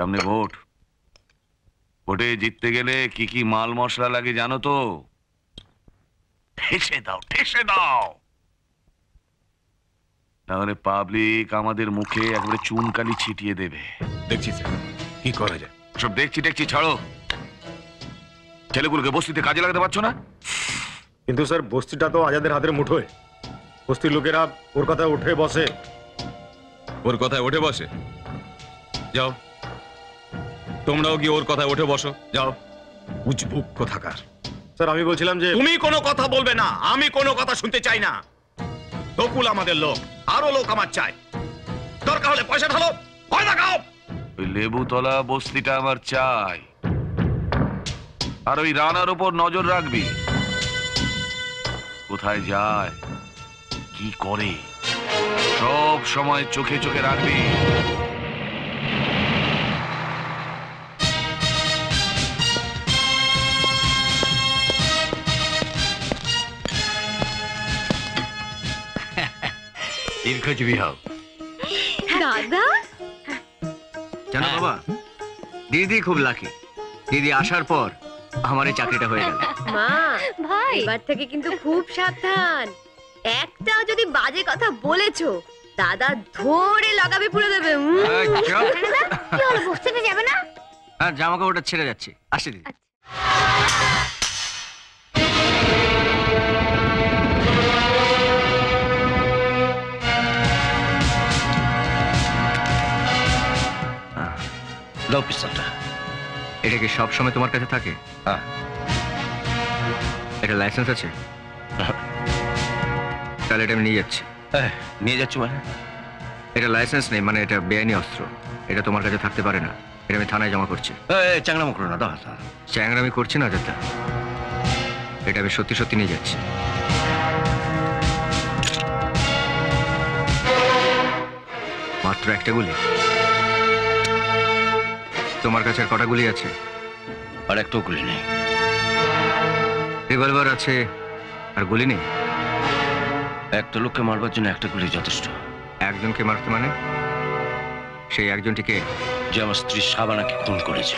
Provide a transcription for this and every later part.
সামনে ভোট, ভোটে জিততে গেলে কি কি মাল মশলা লাগে জানো তো? ঠেসে দাও, ঠেসে দাও, তাহলে পাবলিক আমাদের মুখে একবারে চুনকালি ছিটিয়ে দেবে। দেখছি স্যার কি করা যায়। সব দেখছি দেখছি ছাড়ো, ছেলেগুলোকে বস্তিতে কাজে লাগাতে পারছো না? কিন্তু স্যার বস্তিটা তো আজাদের হাতের মুঠোয়। বস্তির লোকেরা ওর কথায় উঠে বসে। ওর কথায় উঠে বসে? যাও তোমরাও গিয়ে ওর কথায় উঠে বসো, যাও। উজবুক কোথাকার। স্যার আমি বলছিলাম যে তুমি কোনো কথা বলবে না, আমি কোনো কথা শুনতে চাই না। বকুল আমাদের লোক, আরো লোক আমার চাই। দরকার হলে পয়সা ঢালো, ভয় দেখাও। ওই লেবুতলা বস্তিটা আমার চাই, আর ওই রানার উপর নজর রাখবি, কোথায় যায় কি করে সব সময় চোখে চোখে রাখবি। দীর্ঘজীবী হও। দাদা জানো বাবা, দিদি খুব লাকি। দিদি আসার পর আমার এই চাকরিটা হয়ে গেল। মা ভাই, এবার থেকে কিন্তু খুব সাবধান। একটাও যদি বাজে কথা বলেছো, দাদা ধরে লাগাবে পুরো দেবে। কি হলো, বসতে যাবে না? হ্যাঁ, জামা কাপড়টা ছেড়ে যাচ্ছে, আসি দিদি। দাও পিস্তলটা। এটা কি সব সময় তোমার কাছে থাকে? হ্যাঁ। এটা লাইসেন্স আছে? তাহলে এটা আমি নিয়ে যাচ্ছি। নিয়ে যাচ্ছ মানে? এটা লাইসেন্স নেই, মানে এটা বেআইনি অস্ত্র। এটা তোমার কাছে থাকতে পারে না। এটা আমি থানায় জমা করছি। চ্যাংরামো করো না, দাও। চ্যাংরামি করছি না দাদা, এটা আমি সত্যি সত্যি নিয়ে যাচ্ছি। মাত্র একটা গুলি? তোমার কাছে আর কটা গুলি আছে? আর একটাও গুলি নেই। রিভলভার আছে আর গুলি নেই? একটা লোককে মারবার জন্য একটা গুলি যথেষ্ট। একজনকে মারতে মানে? সেই একজনটিকে? যে আমার স্ত্রী শাবানাকে খুন করেছে।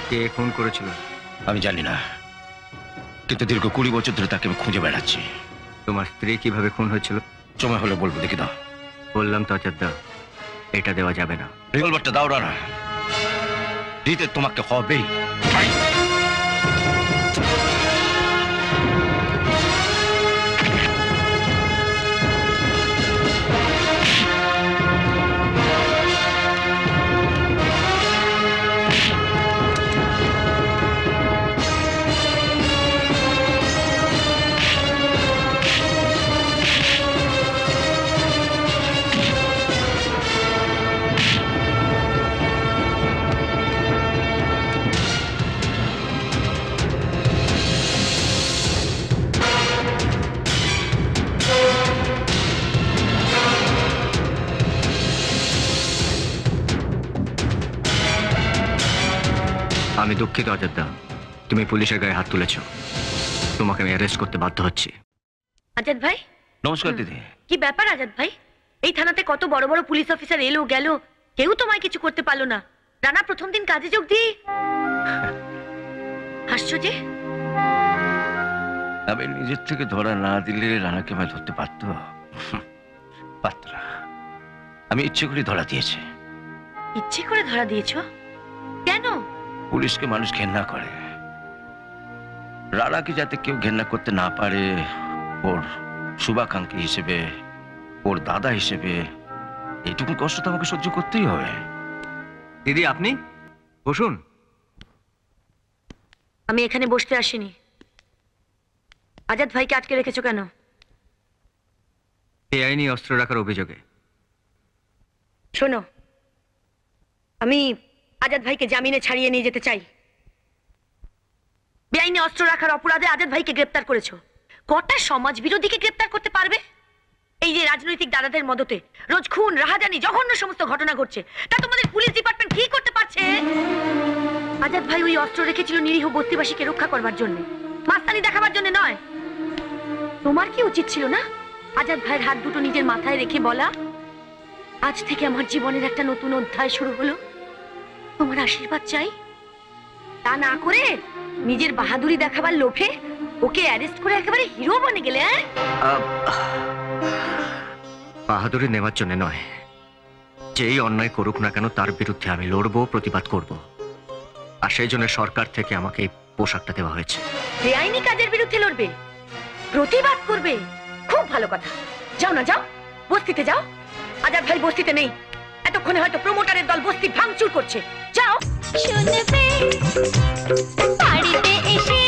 কে খুন করেছিল? আমি জানি না, কিন্তু দীর্ঘ 20 বছর ধরে তাকে আমি খুঁজে বেড়াচ্ছি। তোমার স্ত্রী কিভাবে খুন হয়েছিল? সময় হলে বলবো, দেখি দাও। বললাম তো আচার্যা, এটা দেওয়া যাবে না। রিভলভারটা দাও রানা, দিতে তোমাকে হবেই। আমি দুঃখিত অযোধ্যা, তুমি পুলিশের গায়ে হাত তুলেছ। তোমাকে আমি অ্যারেস্ট করতে বাধ্য হচ্ছি। আজাদ ভাই। নমস্কার দিদি। কি ব্যাপার আজাদ ভাই? এই থানাতে কত বড় বড় পুলিশ অফিসার এলো গেল, কেউ তোমায় কিছু করতে পারলো না। রানা প্রথম দিন কাজে যোগ দিয়ে হাসছো যে? আমি নিজের থেকে ধরা না দিলে রানাকে আমায় ধরতে পারত? আমি ইচ্ছে করে ধরা দিয়েছি। ইচ্ছে করে ধরা দিয়েছো? কেন? পুলিশকে মানুষ ঘেন্না করে, রানাকে যাতে কেউ ঘেন্না করতে না পারে, ওর শুভাকাঙ্ক্ষী হিসেবে, ওর দাদা হিসেবে এইটুকু কষ্ট তো আমাকে সহ্য করতেই হবে। দিদি আপনি বসুন। আমি এখানে বসতে আসিনি। আজাদ ভাইকে আটকে রেখেছো কেন? বেআইনি অস্ত্র রাখার অভিযোগে। শোনো, আমি আজাদ ভাইকে জামিনে ছাড়িয়ে নিয়ে যেতে চাই। বেআইনি অস্ত্র রাখার অপরাধে আজাদ ভাইকে গ্রেপ্তার করেছো। কটা সমাজ বিরোধীকে গ্রেপ্তার করতে পারবে? এই যে রাজনৈতিক দাদাদের মদতে রোজ খুন রাহাজানি জঘন্য সমস্ত ঘটনা ঘটছে, তা তোমাদের পুলিশ ডিপার্টমেন্ট কি করতে পারছে? আজাদ ভাই ওই অস্ত্র রেখেছিল নিরীহ বস্তিবাসীকে রক্ষা করবার জন্য, মাস্তানি দেখাবার জন্য নয়। তোমার কি উচিত ছিল না আজাদ ভাইয়ের হাত দুটো নিজের মাথায় রেখে বলা, আজ থেকে আমার জীবনের একটা নতুন অধ্যায় শুরু হলো, তোমার আশীর্বাদ চাই? তা না করে নিজের বাহাদুরি দেখাবার লোভে ওকে অ্যারেস্ট করে একেবারে হিরো বনে গেলে। বাহাদুরি নেওয়ার জন্য নয়, যেই অন্যায় করুক না কেন তার বিরুদ্ধে আমি লড়বো, প্রতিবাদ করব, আর সেই জন্য সরকার থেকে আমাকে এই পোশাকটা দেওয়া হয়েছে। বেআইনি কাজের বিরুদ্ধে লড়বে, প্রতিবাদ করবে, খুব ভালো কথা। যাও না, যাও বস্তিতে যাও। আজাদ ভাই বস্তিতে নেই, এতক্ষণে হয়তো প্রমোটারের দল বস্তি ভাঙচুর করছে। যাও। শুনবে বাড়িতে এসে